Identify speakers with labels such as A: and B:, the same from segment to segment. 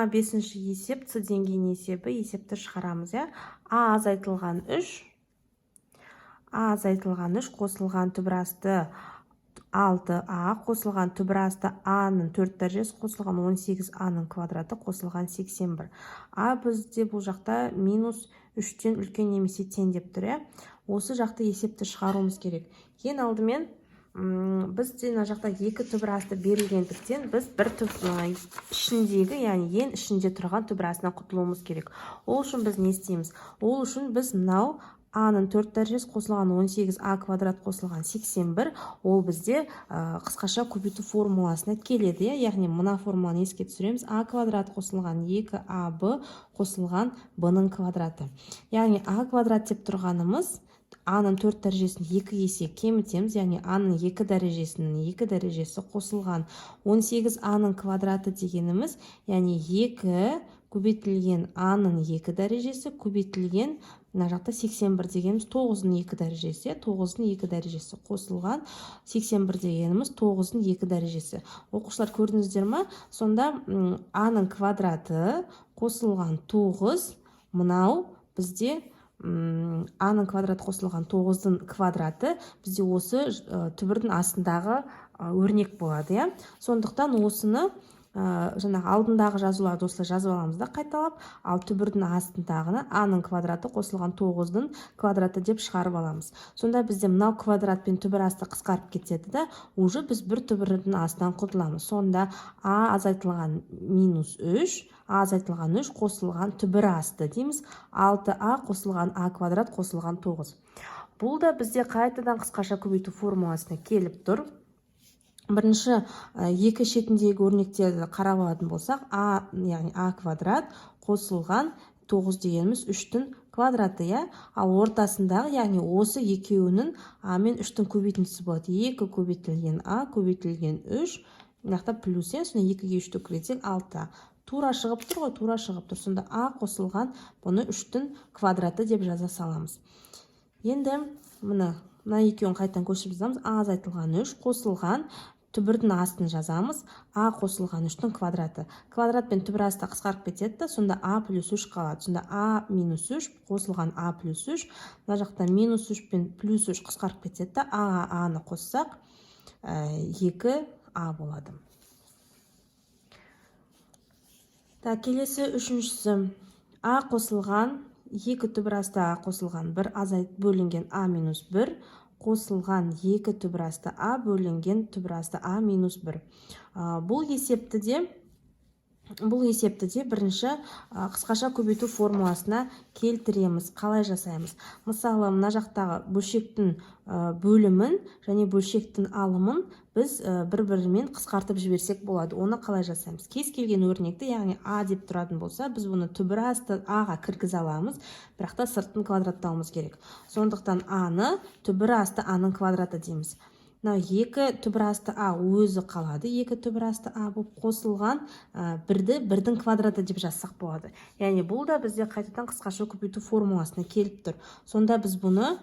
A: бесінші есеп, С деңгейінің есебі, есепті шығарамыз, я. А азайтылған 3 қосылған түбірасты 6а қосылған түбірасты А-ның 4 дәрежесі қосылған 18А-ның квадраты қосылған 81. А бізде бұл жақта минус 3-тен үлкен немесе тең деп тұр. Осы жақта есепті шығаруымыз керек. Ең алдымен бізде мына жақта екі түбірасты берілгендіктен біз бір ішіндегі, яғни ең ішінде тұрған түбірастынан құтылуымыз керек. Ол үшін біз не істейміз? Ол үшін біз мынау А-ның 4 дәрежесі қосылған 18А квадрат қосылған 81, ол бізде қысқаша көбейту формуласына келеді. Яғни мына формуланы еске түсіреміз. А квадрат қосылған 2АБ қосылған Б-ның квадраты. Яғни А квадрат деп тұрғанымыз А-ның 4 дәрежесін 2 есе кемітеміз, яғни А-ның 2 дәрежесінің 2 дәрежесі қосылған 18А-ның квадраты дегеніміз, яғни 2 көбейтілген А-ның 2 дәрежесі көбейтілген, мына жақта 81 дегеніміз 9-ның 2 дәрежесі, 9-ның 2 дәрежесі қосылған 81 дегеніміз 9-ның 2 дәрежесі. Оқушылар көрдіңіздер ма? Сонда А-ның квадраты қосылған 9, мынау бізде А-ның квадраты қосылған 9-ның квадраты бізде осы түбірдің астындағы өрнек болады. Сондықтан осыны жаңағы алдындағы жазуларды осылай жазып аламыз да қайталап, ал түбірдің астындағыны А-ның квадраты қосылған 9-ның квадраты деп шығарып аламыз. Сонда бізде мынау квадрат пен түбір асты қысқарып кетеді да, уже біз бір түбірдің астынан құтыламыз. Сонда А азайтылған минус 3, А азайтылған 3 қосылған түбір асты дейміз. 6А қосылған А квадрат қосылған 9. Бұл да бізде қайтадан қысқаша көбейту формуласына келіп тұр. Бірінші екі шетіндегі өрнектерді қарап алатын болсақ, яғни А квадрат қосылған 9 дегеніміз 3-тің квадраты, ал ортасындағы, яғни осы екеуінің А мен 3-тің көбейтіндісі болады. 2 көбейтілген А көбейтілген 3, мынақта плюс, сонда 2-ге 3-ті көбейтсек 6. Тура шығып тұр ғой, тура шығып тұр. Сонда А қосылған бұны 3-тің квадраты деп жаза саламыз. Енді мына екеуін қайтадан көшіріп жазамыз. А азайтылған 3 қосылған түбірдің астын жазамыз. А қосылған 3-тің квадраты. Квадрат пен түбір асты қысқарып кетеді, сонда А плюс 3 қалады. Сонда А минус 3 қосылған А плюс 3. Мына жақта минус 3 пен плюс 3 қысқарып кетеді. Аға Аны қоссақ 2А болады. Келесі үшіншісі. А қосылған 2 түбір асты А қосылған 1 азайт бөлінген А минус 1 қосылған 2 түбір асты А бөлінген түбір асты А минус 1. Бұл есепті де бірінші қысқаша көбейту формуласына келтіреміз. Қалай жасаймыз? Мысалы, мына жақтағы бөлшектің бөлімін және бөлшектің алымын біз бір-бірімен қысқартып жіберсек болады. Оны қалай жасаймыз? Кез келген өрнекті, яғни А деп тұратын болса, біз бұны түбір асты Аға кіргізе аламыз, бірақ та сыртын квадраттауымыз керек. Сондықтан Аны түбір асты Аның квадраты дейміз. 2 түбір асты А өзі қалады. 2 түбір асты А болып қосылған бірдің квадраты деп жазсақ болады. Яғни бұл да бізде қайтадан қысқаша көбейту формуласына келіп тұр. Сонда біз бұны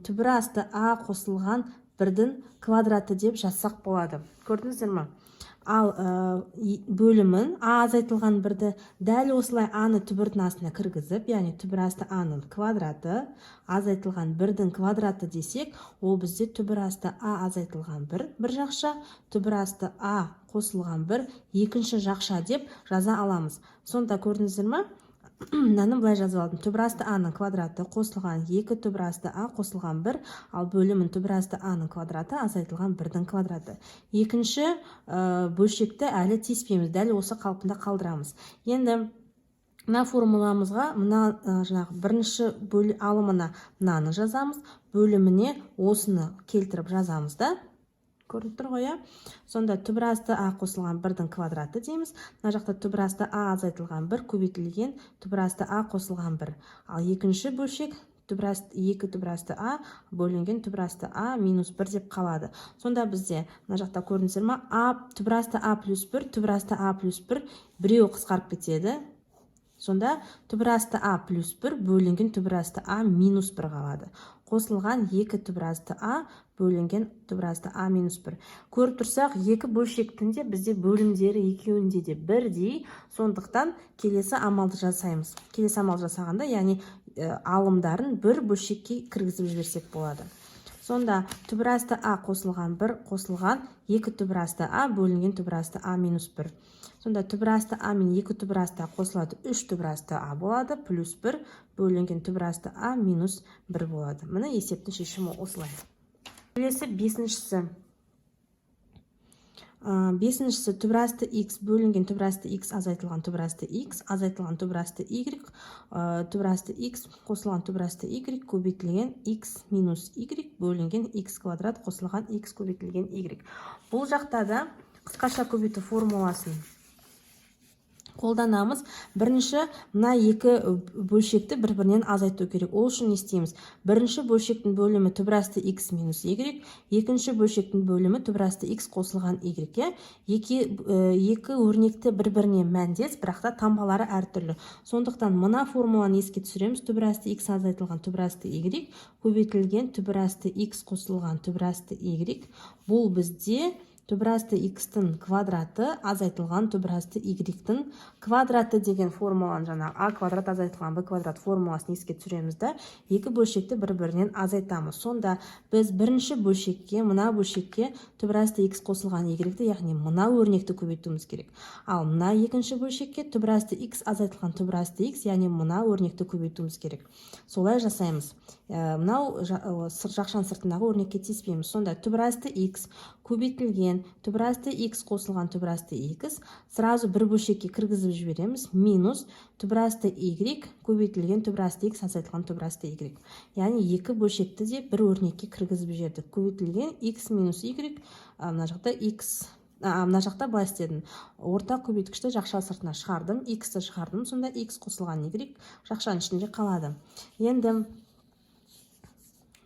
A: түбір асты А қосылған бірдің квадраты деп жазсақ болады. Көрдіңіздер ме? Ал бөлімін А азайтылған бірді дәл осылай Аны түбірдің астына кіргізіп, яғни түбір асты Аның квадраты азайтылған бірдің квадраты десек, ол бізде түбір асты А азайтылған бір жақша, түбір асты А қосылған 1 екінші жақша деп жаза аламыз. Сонда көрдіңіздер ме? Мынаны былай жазып алдым. Түбір асты Аның квадраты қосылған 2 түбір асты А қосылған 1, ал бөлімін түбір асты Аның квадраты азайтылған 1-дің квадраты. Екінші бөлшекті әлі тиіспейміз, дәл осы қалпында қалдырамыз. Енді мына формуламызға бірінші алымына мынаны жазамыз, бөліміне осыны келтіріп жазамыз да. Көрініп тұр ғой, сонда түбір асты А қосылған 1-дің квадраты дейміз. Мына жақта түбір асты А азайтылған 1 көбейтілген түбір асты А қосылған 1. Ал екінші бөлшек 2 түбір асты А бөлінген түбір асты А минус 1 деп қалады. Сонда бізде мына жақта көрдіңіздер ме? Түбір асты А плюс 1, түбір асты А плюс 1 біреу қысқарып кетеді. Сонда түбір асты А плюс 1 бөлінген түбір асты А минус 1 қалады. қосылған 2 түбірасты а бөлінген түбірасты а минус 1. Көріп тұрсақ, 2 бөлшектің де бізде бөлімдері екеуінде де бірдей, сондықтан келесі амалды жасаймыз. Келесі амал жасағанда, яғни алымдарын бір бөлшекке кіргізіп жіберсек болады. Сонда түбірасты а қосылған 1 қосылған 2 түбірасты а бөлінген түбірасты а минус 1. Сонда түбірасты а мен 2 түбірасты а қосылады 3 түбірасты а болады, плюс 1 бөлінген түбірасты а минус 1 болады. Міне есептің шешімі осылай. Келесі бесіншісі түбірасты x бөлінген түбірасты x азайтылған түбірасты x азайтылған түбірасты y, түбірасты x қосылған түбірасты y көбейтілген x минус y бөлінген x квадрат қосылған x көбейтілген y. Бұл жақта да қысқаша көбейту формуласын қолданамыз. Бірінші, мына 2 бөлшекті бір-бірінен азайту керек. Ол үшін не істейміз? Бірінші бөлшектің бөлімі түбірасты x минус y, екінші бөлшектің бөлімі түбірасты x қосылған y. Екі өрнекті бір-біріне мәндес, бірақ та таңбалары әртүрлі. Сондықтан мына формуланы еске түсіреміз. Түбірасты x азайтылған түбірасты y көбейтілген түбірасты x қосылған түбірасты y. Бұл бізде түбірасты x-тің квадраты азайтылған түбірасты y-тің квадраты деген формуланы, жаңа а квадрат азайтылған б квадрат формуласын еске түсіреміз да, екі бөлшекті бір-бірінен азайтамыз. Сонда біз бірінші бөлшекке, мына бөлшекке түбірасты x қосылған y-ті, яғни мына өрнекті көбейтуіміз керек. Ал мына екінші бөлшекке түбірасты x азайтылған түбірасты x, яғни мына өрнекті көбейтуіміз керек. Солай жасаймыз. Мынау жақшаның сыртындағы өрнекке тиіспейміз. Сонда түбірасты x көбейтілген түбірасты x қосылған түбірасты x сразу бір бөлшекке кіргізіп жібереміз, минус түбірасты y көбейтілген түбірасты x азайтылған түбірасты y. Яғни екі бөлшекті де бір өрнекке кіргізіп жібердік. Көбейтілген x минус y, мына жақта x, мына жақта былай істедім. Орта көбейткішті жақша сыртына шығардым, x-ті шығардым, сонда x қосылған y жақшаның ішінде қалады.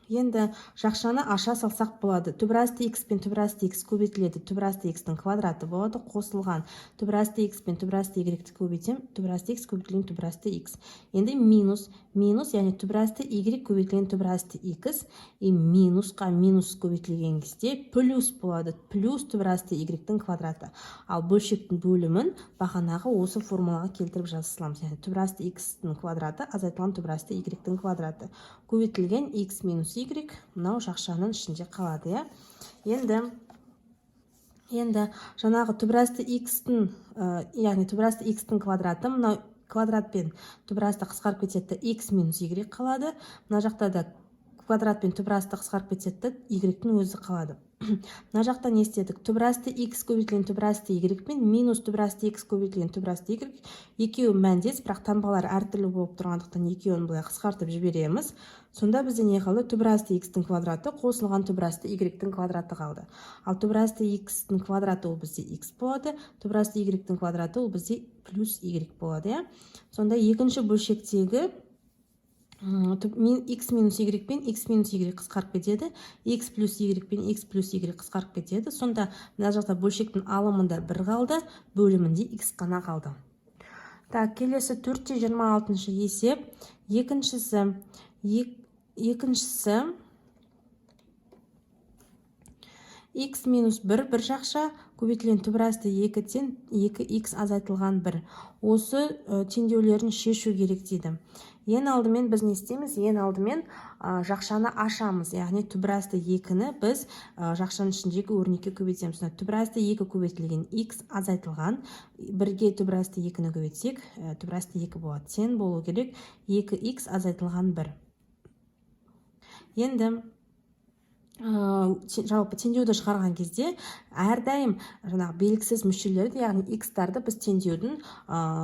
A: Енді жақшаны аша салсақ болады. Түбірасты x пен түбірасты x көбейтіледі. Түбірасты x-тің квадраты болады. Қосылған түбірасты x пен түбірасты y-ті көбейтсем, түбірасты x көбейтілген түбірасты x. Енді минус, яғни түбірасты y көбейтілген түбірасты x, минусқа минус көбейтілген кезде плюс болады. Плюс түбірасты y-тің квадраты. Ал бөлшектің бөлімін бағанағы осы формулаға келтіріп жазыламыз. Яғни түбірасты x-тің квадраты азайтылған түбірасты y-тің квадраты. Көбейтілген x минус y, мынау жақшаның ішінде қалады. Енді жаңағы түбірасты x-тің, яғни түбірасты x-тің квадраты, мынау квадрат пен түбірасты қысқарып кетеді, x минус y қалады. Мына жақта да квадрат пен түбірасты қысқарып кетеді, y-тің өзі қалады. Мына жақта не істедік? Түбірасты x көбейтілген түбірасты y пен минус түбірасты x көбейтілген түбірасты y екеуі мәндес, бірақ таңбалары әртүрлі болып тұрғандықтан екеуін былай қысқартып жібереміз. Сонда бізде не қалды? Түбірасты x-тің квадраты қосылған түбірасты y-тің квадраты қалды. Ал түбірасты x-тің квадраты ол бізде x болады, түбірасты y-тің квадраты ол бізде плюс y болады. Сонда екінші бөлшектегі x минус y пен x минус y қысқарып кетеді, x плюс y пен x плюс y қысқарып кетеді. Сонда мына жақта бөлшектің алымында 1 қалды, бөлімінде x қана қалды. Так, келесі 4-26 есеп. Екіншісі x минус 1 бір жақша көбейтілген түбірасты 2-тен 2x азайтылған 1. Осы теңдеулерін шешу керек дейді. Ең алдымен біз не істейміз? Ең алдымен жақшаны ашамыз. Яғни түбірасты 2-ні біз жақшаның ішіндегі өрнекке көбейтеміз. Түбірасты 2 көбейтілген x азайтылған. Бірге түбірасты 2-ні көбейтсек, түбірасты 2 болады. Тең болу керек 2x азайтылған 1. Енді жалпы теңдеуді шығарған кезде әрдайым жаңағы белгісіз мүшелерді, яғни x-тарды біз теңдеудің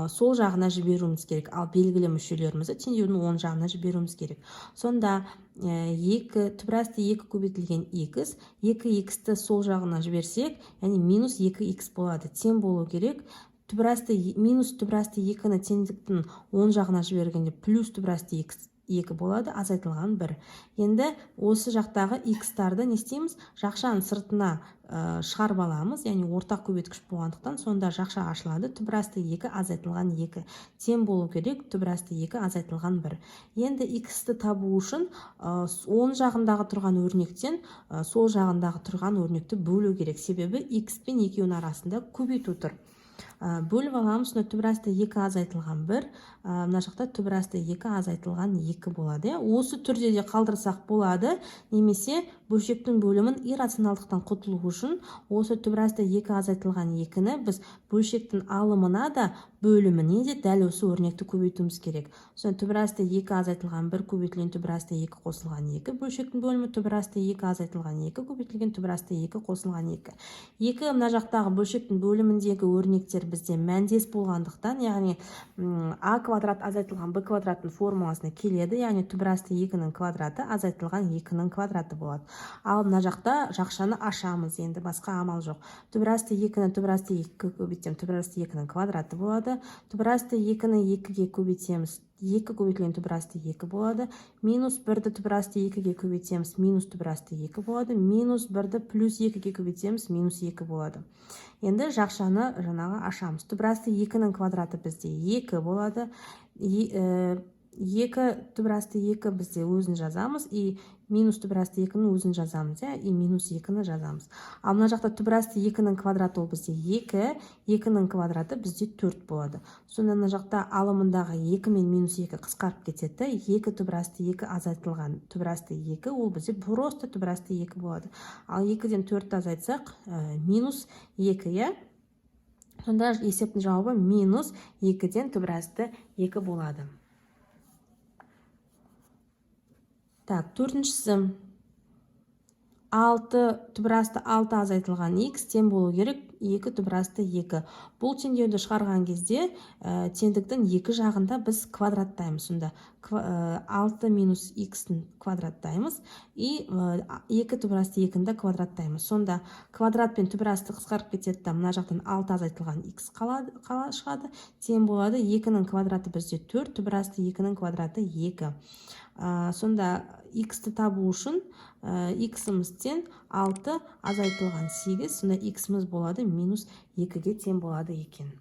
A: сол жағына жіберуіміз керек, ал белгілі мүшелерімізді теңдеудің оң жағына жіберуіміз керек. Сонда түбірасты 2 көбейтілген x, 2x-ті сол жағына жіберсек, яғни минус 2x болады. Тең болу керек. Минус түбірасты 2-ні теңдіктің оң жағына жібергенде плюс түбірасты 2 болады, азайтылған 1. Енді осы жақтағы x-тарды не істейміз? Жақшаның сыртына шығарып аламыз, яғни ортақ көбейткіш болғандықтан сонда жақша ашылады. Түбір асты 2 азайтылған 2 тең болу керек, түбір асты 2 азайтылған 1. Енді x-ті табу үшін оң жағындағы тұрған өрнектен сол жағындағы тұрған өрнекті бөлу керек. Себебі x пен екеуінің арасында көбейту тұр. Бөліп аламыз, сонда түбір асты 2 азайтылған 1, мына жақта түбір асты 2 азайтылған 2 болады. Осы түрде де қалдырсақ болады, немесе бөлшектің бөлімін иррационалдықтан құтылу үшін осы түбір асты 2 азайтылған 2-ні біз бөлшектің алымына да бөліміне де дәл осы өрнекті көбейтуіміз керек. Сонда түбір асты 2 азайтылған 1 көбейтілген түбір асты 2 қосылған 2, бөлшектің бөлімі түбір асты 2 азайтылған 2 көбейтілген түбір асты 2 қосылған 2. 2 мына жақтағы бөлшектің бөліміндегі өрнектер бізде мәндес болғандықтан, яғни а квадрат азайтылған б квадраттың формуласына келеді, яғни түбір асты 2-нің квадраты азайтылған 2-нің квадраты болады. Ал мына жақта жақшаны ашамыз, енді басқа амал жоқ. Түбір асты 2-ні түбір асты 2 көбейтсем, түбір асты 2-нің квадраты болады. Түбір асты 2-ні 2-ге көбейтеміз, 2 көбейтілген түбір асты 2 болады. Минус 1-ді түбір асты 2-ге көбейтеміз, минус түбір асты 2 болады. Минус 1-ді плюс 2-ге көбейтеміз, минус 2 болады. Енді жақшаны жаңағы ашамыз. Түбір асты 2-нің квадраты бізде 2 болады. 2 түбір асты 2 бізде өзін жазамыз, и минус түбір асты 2-нің өзін жазамыз, и минус 2-ні жазамыз. Ал мына жақта түбір асты 2-нің квадраты ол бізде 2, 2-нің квадраты бізде 4 болады. Сонда мына жақта алымындағы 2 мен минус 2 қысқарып кетеді. 2 түбір асты 2 азайтылған түбір асты 2 ол бізде просто түбір асты 2 болады. Ал 2-ден 4 азайтсақ, минус 2, сонда есептің жауабы минус 2-ден түбір асты 2 болады. Так, төртіншісі 6 түбір асты 6 азайтылған x тең болу керек 2 түбір асты 2. Бұл теңдеуді шығарған кезде теңдіктің екі жағында біз квадраттаймыз. Сонда 6 минус x-ін квадраттаймыз и 2 түбір асты 2-ді квадраттаймыз. Сонда квадрат пен түбір асты қысқарып кетеді, мына жақтан 6 азайтылған x шығады, тең болады 2-нің квадраты бізде 4, түбір асты 2-нің квадраты 2. Сонда x-ті табу үшін x-імізден 6 азайтылған 8, сонда x-іміз болады минус 2-ге тең болады екен.